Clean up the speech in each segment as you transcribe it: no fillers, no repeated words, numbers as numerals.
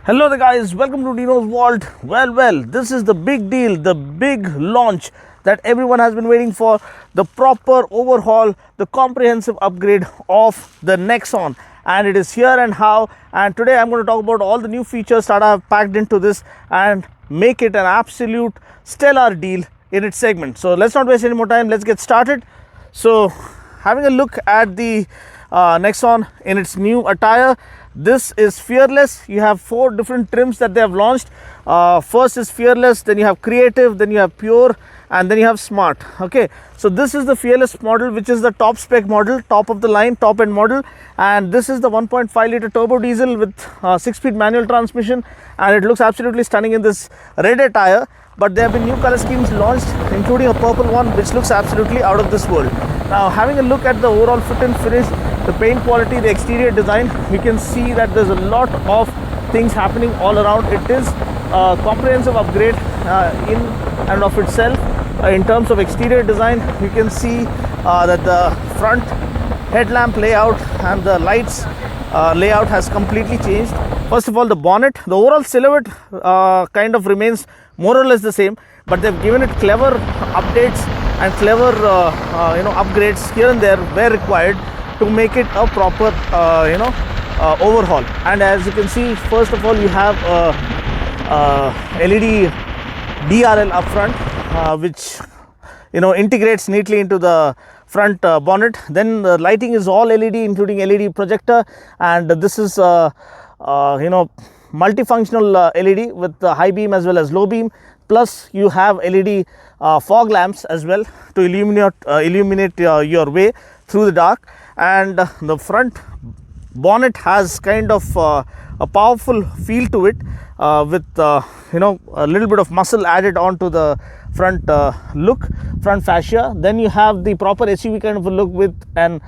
Hello there guys, welcome to Dino's Vault. Well, this is the big deal, the big launch that everyone has been waiting for, the proper overhaul, the comprehensive upgrade of the Nexon, and it is here and how. And today I'm going to talk about all the new features that I have packed into this and make it an absolute stellar deal in its segment. So let's not waste any more time, let's get started. So having a look at the Nexon in its new attire, this is Fearless. You have 4 different trims that they have launched. First is Fearless, then you have Creative, then you have Pure, and then you have Smart. Okay, so this is the Fearless model, which is the top spec model, top of the line, top end model, and this is the 1.5 liter turbo diesel with 6-speed manual transmission, and it looks absolutely stunning in this red attire. But there have been new color schemes launched, including a purple one, which looks absolutely out of this world. Now, having a look at the overall fit and finish, the paint quality, the exterior design, you can see that there's a lot of things happening all around. It is a comprehensive upgrade in and of itself. In terms of exterior design, you can see that the front headlamp layout and the lights layout has completely changed. First of all, the bonnet, the overall silhouette kind of remains more or less the same, but they've given it clever updates and clever upgrades here and there where required to make it a proper overhaul. And as you can see, first of all, you have LED DRL up front, which integrates neatly into the front bonnet. Then the lighting is all LED, including LED projector, and this is multifunctional LED with high beam as well as low beam. Plus you have LED fog lamps as well to illuminate your way through the dark. And the front bonnet has kind of a powerful feel to it, with a little bit of muscle added onto the front look, front fascia. Then you have the proper SUV kind of a look with an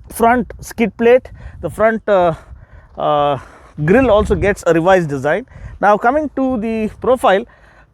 front skid plate. The front grill also gets a revised design. Now coming to the profile,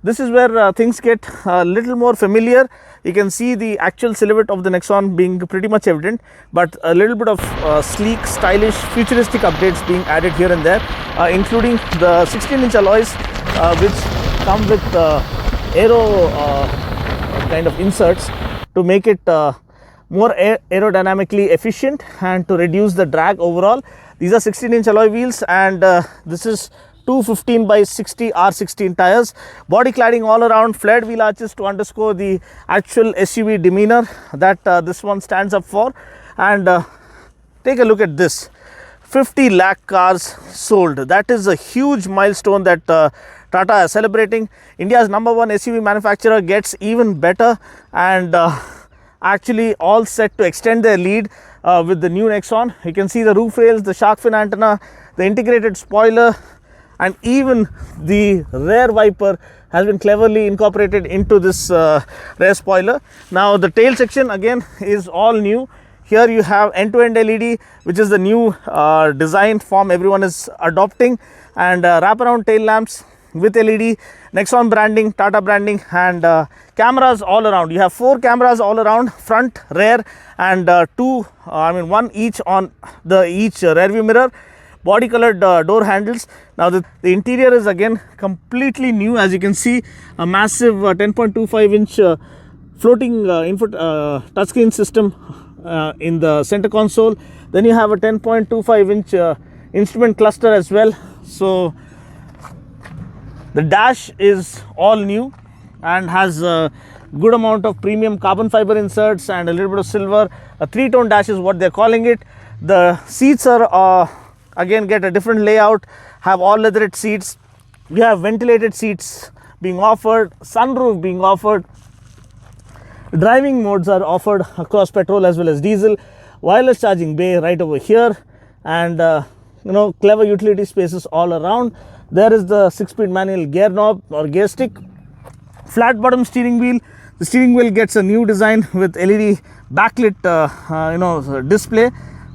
this is where things get a little more familiar. You can see the actual silhouette of the Nexon being pretty much evident, but a little bit of sleek, stylish, futuristic updates being added here and there, including the 16-inch alloys, which come with aero kind of inserts to make it more aerodynamically efficient and to reduce the drag overall. These are 16-inch alloy wheels, and this is 215 by 60 R16 tires. Body cladding all around, flared wheel arches to underscore the actual SUV demeanor that this one stands up for. And take a look at this, 50 lakh cars sold. That is a huge milestone that Tata is celebrating. India's #1 SUV manufacturer gets even better, and actually all set to extend their lead with the new Nexon. You can see the roof rails, the shark fin antenna, the integrated spoiler, and even the rear wiper has been cleverly incorporated into this rear spoiler. Now the tail section again is all new. Here you have end-to-end LED, which is the new design form everyone is adopting, and wraparound tail lamps with LED, Nexon branding, Tata branding, and cameras all around. You have 4 cameras all around, front, rear, and one each on each rear view mirror. Body colored door handles. Now the interior is again completely new. As you can see, a massive 10.25 inch floating touchscreen system in the center console. Then you have a 10.25 inch instrument cluster as well. So the dash is all new and has a good amount of premium carbon fiber inserts and a little bit of silver. A 3-tone dash is what they're calling it. The seats are again get a different layout, have all leatherette seats. We have ventilated seats being offered, sunroof being offered. Driving modes are offered across petrol as well as diesel. Wireless charging bay right over here, and clever utility spaces all around. There is the 6-speed manual gear knob or gear stick. Flat bottom steering wheel. The steering wheel gets a new design with LED backlit display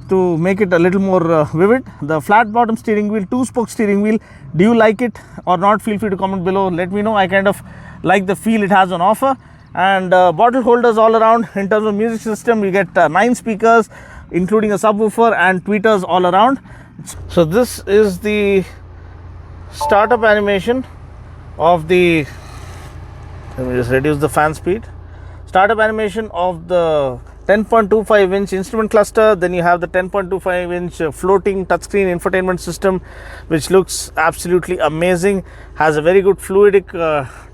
to make it a little more vivid. The flat bottom steering wheel, 2-spoke steering wheel. Do you like it or not? Feel free to comment below, let me know. I kind of like the feel it has on offer. And bottle holders all around. In terms of music system, you get 9 speakers including a subwoofer and tweeters all around. So this is the startup animation of the, let me just reduce the fan speed, startup animation of the 10.25 inch instrument cluster. Then you have the 10.25 inch floating touchscreen infotainment system, which looks absolutely amazing, has a very good fluidic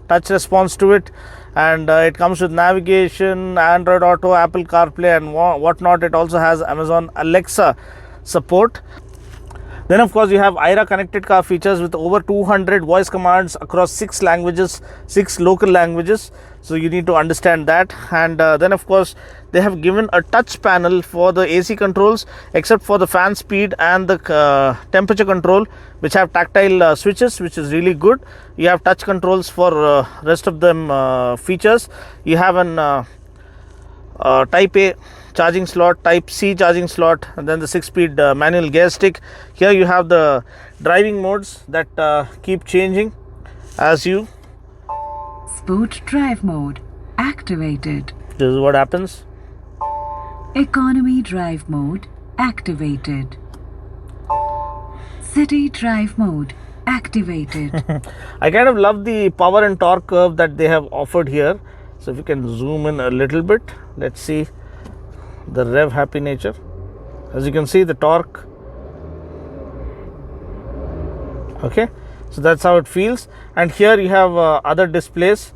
touch response to it, and it comes with navigation, Android Auto, Apple CarPlay and whatnot. It also has Amazon Alexa support. Then of course you have IRA connected car features with over 200 voice commands across 6 languages, 6 local languages. So you need to understand that. And then of course they have given a touch panel for the AC controls, except for the fan speed and the temperature control, which have tactile switches, which is really good. You have touch controls for rest of them features. You have an Type A charging slot, Type C charging slot, and then the 6-speed manual gear stick. Here you have the driving modes that keep changing as you. Sport drive mode activated. This is what happens. Economy drive mode activated. City drive mode activated. I kind of love the power and torque curve that they have offered here. So if you can zoom in a little bit, let's see the rev happy nature. As you can see, the torque. Okay, so that's how it feels. And here you have other displays,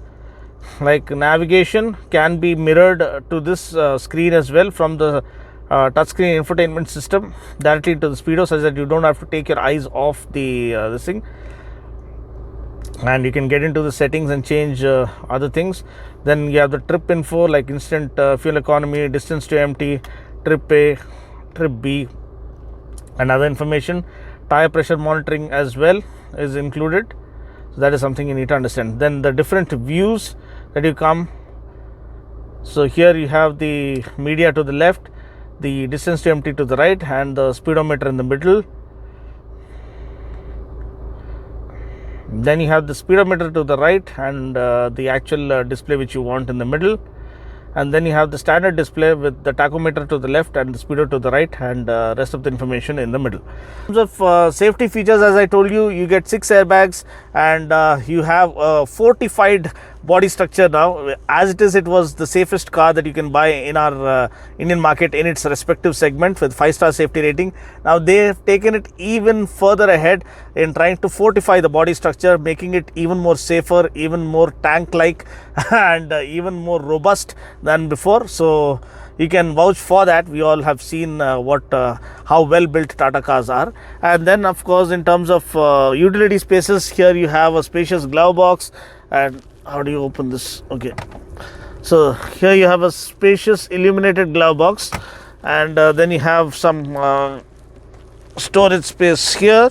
like navigation can be mirrored to this screen as well from the touchscreen infotainment system directly to the speedo, such that you don't have to take your eyes off the this thing. And you can get into the settings and change other things. Then you have the trip info, like instant fuel economy, distance to empty, trip A, trip B, and other information. Tire pressure monitoring as well is included. So that is something you need to understand. Then the different views that you come. So here you have the media to the left, the distance to empty to the right, and the speedometer in the middle. Then you have the speedometer to the right and the actual display which you want in the middle. And then you have the standard display with the tachometer to the left and the speedo to the right, and rest of the information in the middle. In terms of safety features, as I told you, you get 6 airbags, and you have a fortified body structure now. As it is, it was the safest car that you can buy in our Indian market in its respective segment with 5-star safety rating. Now they have taken it even further ahead in trying to fortify the body structure, making it even more safer, even more tank-like, and even more robust than before. So you can vouch for that. We all have seen how well built Tata cars are. And then of course, in terms of utility spaces, here you have a spacious glove box. And how do you open this? Okay, so here you have a spacious illuminated glove box, and then you have some storage space here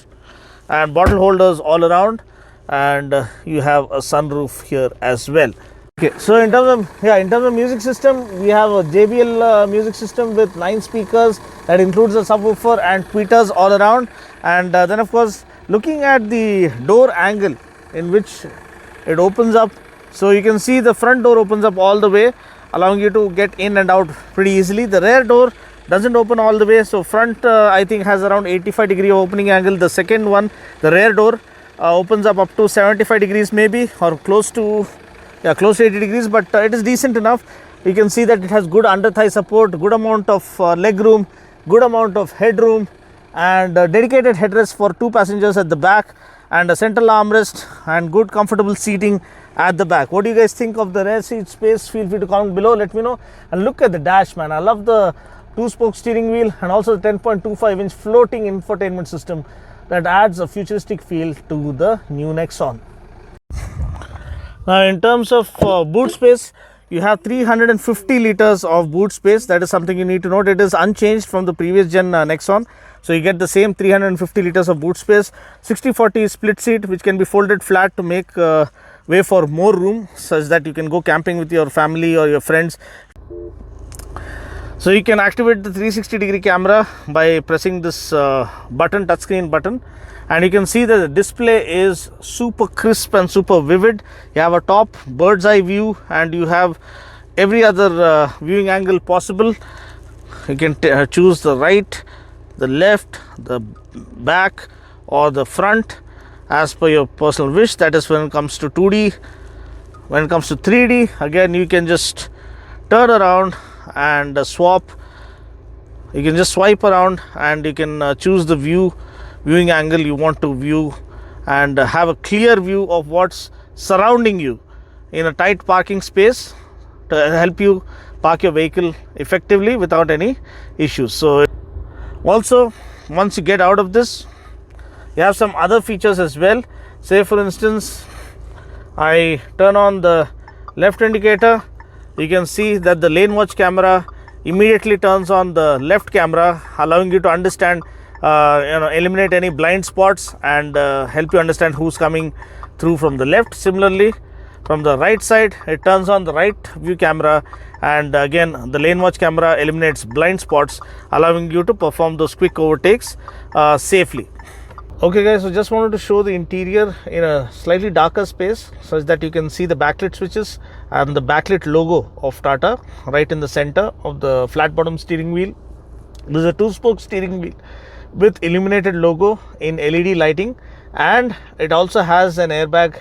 and bottle holders all around, and you have a sunroof here as well. Okay, so in terms of music system, we have a JBL music system with 9 speakers that includes a subwoofer and tweeters all around. And then of course, looking at the door angle in which it opens up, so you can see the front door opens up all the way, allowing you to get in and out pretty easily. The rear door doesn't open all the way, so front I think has around 85-degree opening angle. The second one, the rear door, opens up to 75 degrees maybe, or close to 80 degrees, but it is decent enough. You can see that it has good under thigh support, good amount of leg room, good amount of headroom, and dedicated headrest for 2 passengers at the back, and a central armrest, and good comfortable seating at the back. What do you guys think of the rear seat space? Feel free to comment below, let me know. And look at the dash, man. I love the 2-spoke steering wheel and also the 10.25 inch floating infotainment system that adds a futuristic feel to the new Nexon. Now in terms of boot space, you have 350 liters of boot space. That is something you need to note. It is unchanged from the previous gen Nexon. So you get the same 350 liters of boot space. 60/40 split seat, which can be folded flat to make way for more room, such that you can go camping with your family or your friends. So you can activate the 360-degree camera by pressing this button, touchscreen button, and you can see that the display is super crisp and super vivid. You have a top bird's eye view, and you have every other viewing angle possible. You can choose the right, the left, the back or the front as per your personal wish. That is when it comes to 2D. When it comes to 3D, again you can just turn around and swap. You can just swipe around and you can choose the viewing angle you want to view and have a clear view of what's surrounding you in a tight parking space to help you park your vehicle effectively without any issues. So also, once you get out of this, you have some other features as well. Say for instance, I turn on the left indicator, you can see that the lane watch camera immediately turns on the left camera, allowing you to understand, eliminate any blind spots and help you understand who's coming through from the left. Similarly, from the right side, it turns on the right view camera, and again the lane watch camera eliminates blind spots, allowing you to perform those quick overtakes safely. Okay guys, so just wanted to show the interior in a slightly darker space such that you can see the backlit switches and the backlit logo of Tata right in the center of the flat bottom steering wheel. This is a 2-spoke steering wheel with illuminated logo in LED lighting, and it also has an airbag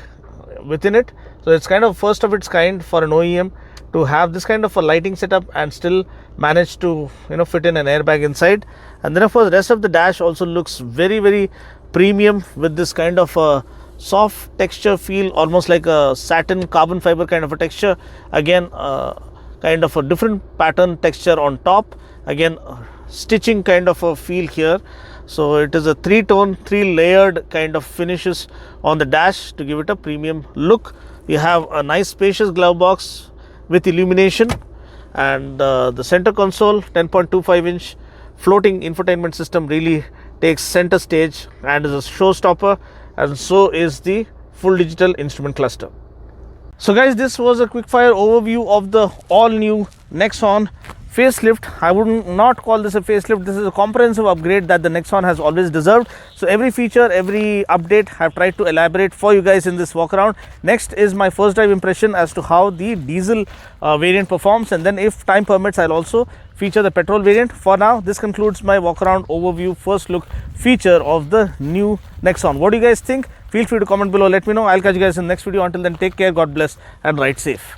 within it. So it's kind of first of its kind for an OEM to have this kind of a lighting setup and still manage to fit in an airbag inside. And then of course the rest of the dash also looks very, very premium with this kind of a soft texture feel, almost like a satin carbon fiber kind of a texture. Again, kind of a different pattern texture on top. Again, stitching kind of a feel here. So it is a 3-tone, 3-layered kind of finishes on the dash to give it a premium look. You have a nice spacious glove box with illumination, and the center console 10.25 inch floating infotainment system really takes center stage and is a showstopper, and so is the full digital instrument cluster. So guys, this was a quick fire overview of the all new Nexon facelift. I would not call this a facelift. This is a comprehensive upgrade that the Nexon has always deserved. So every feature, every update I have tried to elaborate for you guys in this walk around. Next is my first drive impression as to how the diesel variant performs, and then if time permits I'll also feature the petrol variant. For now, this concludes my walk around overview first look feature of the new Nexon. What do you guys think? Feel free to comment below, let me know. I'll catch you guys in the next video. Until then, take care, God bless and ride safe.